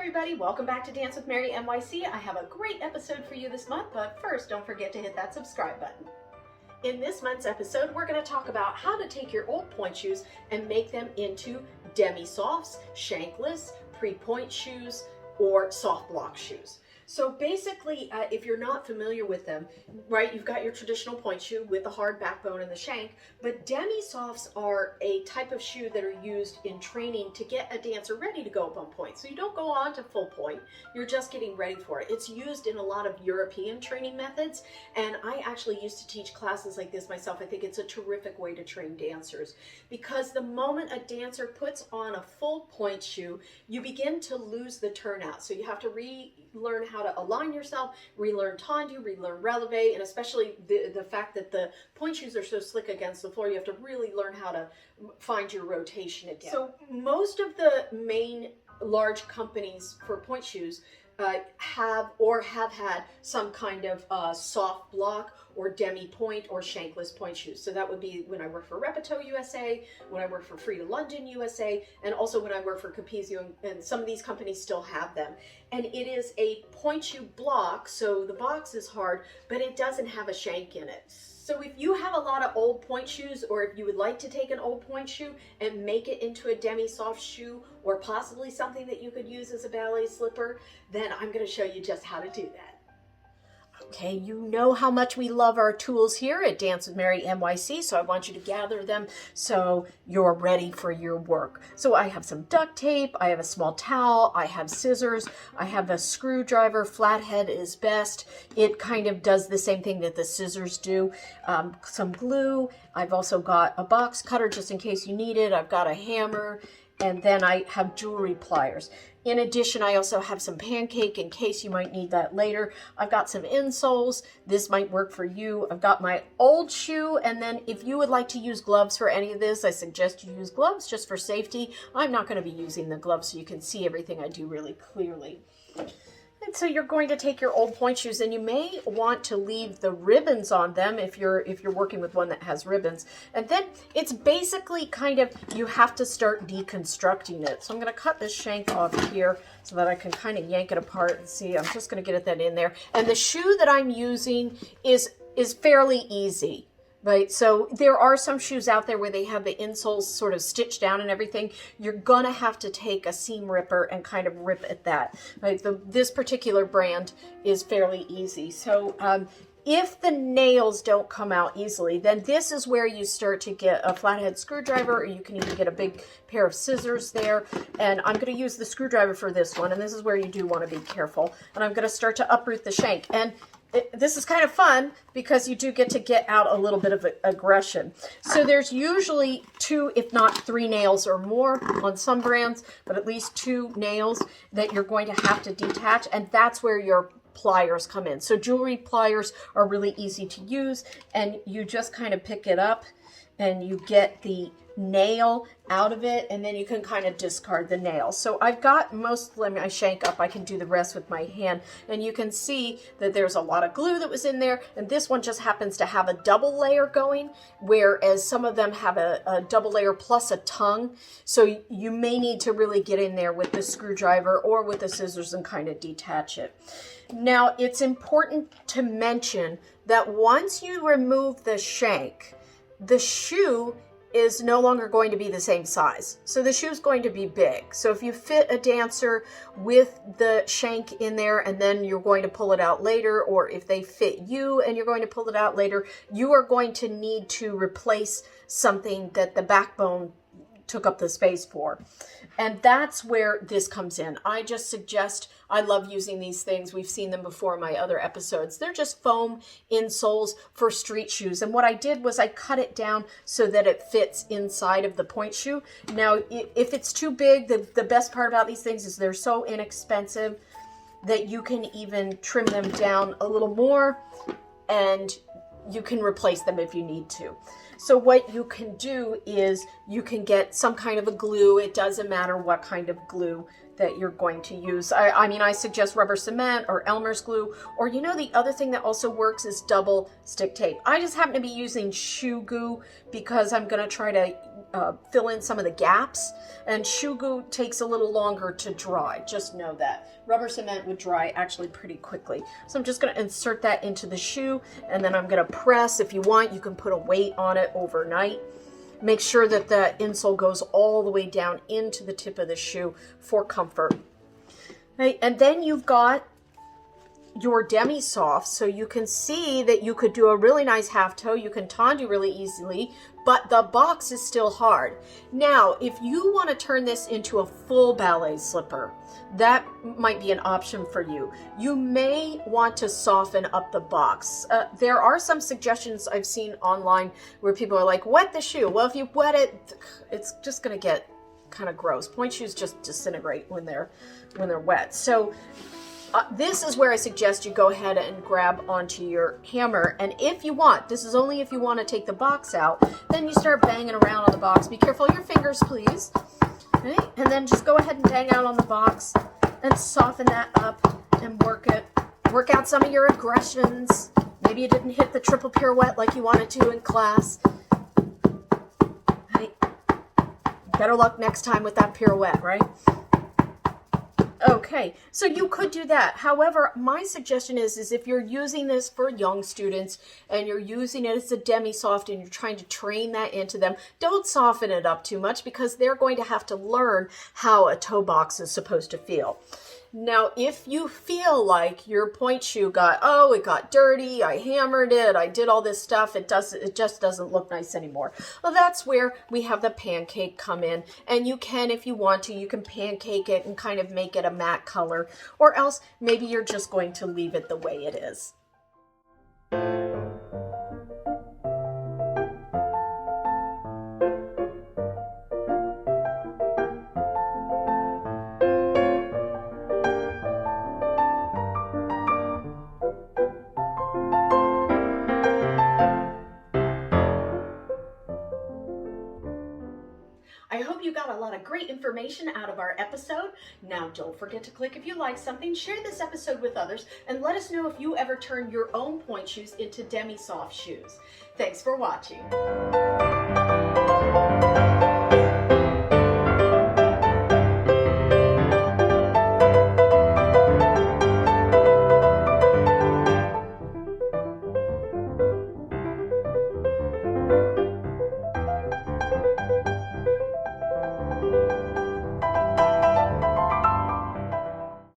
everybody, welcome back to Dance with Mary NYC. I have a great episode for you this month, but first don't forget to hit that subscribe button. In this month's episode, we're going to talk about how to take your old pointe shoes and make them into demi-softs, shankless, pre-pointe shoes, or soft block shoes. So basically, if you're not familiar with them, right, you've got your traditional pointe shoe with the hard backbone and the shank, but demi-softs are a type of shoe that are used in training to get a dancer ready to go up on pointe. So you don't go on to full pointe, you're just getting ready for it. It's used in a lot of European training methods, and I actually used to teach classes like this myself. I think it's a terrific way to train dancers, because the moment a dancer puts on a full pointe shoe, you begin to lose the turnout. So you have to relearn how to align yourself, relearn tendu, relearn releve, and especially the fact that the pointe shoes are so slick against the floor, you have to really learn how to find your rotation again. So most of the main large companies for pointe shoes have had some kind of soft block or demi-pointe or shankless pointe shoes. So that would be when I worked for Repito USA, when I worked for Frida London USA, and also when I worked for Capezio, and some of these companies still have them. And it is a pointe shoe block, so the box is hard, but it doesn't have a shank in it. So if you have a lot of old pointe shoes, or if you would like to take an old pointe shoe and make it into a demi-soft shoe, or possibly something that you could use as a ballet slipper, then I'm going to show you just how to do that. Okay, you know how much we love our tools here at Dance with Mary NYC, so I want you to gather them so you're ready for your work. So I have some duct tape, I have a small towel, I have scissors, I have a screwdriver. Flathead is best. It kind of does the same thing that the scissors do. Some glue. I've also got a box cutter just in case you need it. I've got a hammer, and then I have jewelry pliers. In addition, I also have some pancake in case you might need that later. I've got some insoles. This might work for you. I've got my old shoe, and then if you would like to use gloves for any of this, I suggest you use gloves just for safety. I'm not going to be using the gloves so you can see everything I do really clearly. And so you're going to take your old pointe shoes, and you may want to leave the ribbons on them if you're working with one that has ribbons. And then it's basically kind of, you have to start deconstructing it. So I'm going to cut this shank off here so that I can kind of yank it apart and see. I'm just going to get that in there. And the shoe that I'm using is fairly easy. Right, so there are some shoes out there where they have the insoles sort of stitched down and everything. You're gonna have to take a seam ripper and kind of rip at that. Right, this particular brand is fairly easy. So if the nails don't come out easily, then this is where you start to get a flathead screwdriver, or you can even get a big pair of scissors there. And I'm going to use the screwdriver for this one, and this is where you do want to be careful. And I'm going to start to uproot the shank. And this is kind of fun because you do get to get out a little bit of aggression. So there's usually 2, if not 3 nails or more on some brands, but at least 2 nails that you're going to have to detach, and that's where your pliers come in. So jewelry pliers are really easy to use, and you just kind of pick it up and you get the nail out of it, and then you can kind of discard the nail. So I've got mostly my shank up. I can do the rest with my hand, and you can see that there's a lot of glue that was in there, and this one just happens to have a double layer going, whereas some of them have a double layer plus a tongue. So you may need to really get in there with the screwdriver or with the scissors and kind of detach it. Now, it's important to mention that once you remove the shank, the shoe is no longer going to be the same size. So the shoe is going to be big. So if you fit a dancer with the shank in there and then you're going to pull it out later, or if they fit you and you're going to pull it out later, you are going to need to replace something that the backbone took up the space for. And that's where this comes in. I just suggest, I love using these things. We've seen them before in my other episodes. They're just foam insoles for street shoes. And what I did was I cut it down so that it fits inside of the pointe shoe. Now, if it's too big, the best part about these things is they're so inexpensive that you can even trim them down a little more, and you can replace them if you need to. So what you can do is you can get some kind of a glue. It doesn't matter what kind of glue that you're going to use. I mean, I suggest rubber cement or Elmer's glue, or you know, the other thing that also works is double stick tape. I just happen to be using shoe goo because I'm going to try to fill in some of the gaps, and shoe goo takes a little longer to dry. Just know that. Rubber cement would dry actually pretty quickly. So I'm just going to insert that into the shoe, and then I'm going to press. If you want, you can put a weight on it overnight. Make sure that the insole goes all the way down into the tip of the shoe for comfort. Right, and then you've got your demi-soft, so you can see that you could do a really nice half toe. You can tendu really easily, but the box is still hard. Now, if you want to turn this into a full ballet slipper, that might be an option for you. You may want to soften up the box. There are some suggestions I've seen online where people are like, wet the shoe. Well, if you wet it, it's just going to get kind of gross. Pointe shoes just disintegrate when they're wet. So this is where I suggest you go ahead and grab onto your hammer, and if you want, this is only if you want to take the box out, then you start banging around on the box. Be careful of your fingers, please. Okay? And then just go ahead and bang out on the box and soften that up and work it. Work out some of your aggressions. Maybe you didn't hit the triple pirouette like you wanted to in class. Okay? Better luck next time with that pirouette, right? Okay, so you could do that. However, my suggestion is if you're using this for young students and you're using it as a demi-soft and you're trying to train that into them, don't soften it up too much because they're going to have to learn how a toe box is supposed to feel. Now, if you feel like your pointe shoe it got dirty, I hammered it, I did all this stuff, it just doesn't look nice anymore. Well, that's where we have the pancake come in, and you can, if you want to, you can pancake it and kind of make it a matte color, or else maybe you're just going to leave it the way it is. I hope you got a lot of great information out of our episode. Now, don't forget to click if you like something, share this episode with others, and let us know if you ever turn your own pointe shoes into demi-soft shoes. Thanks for watching.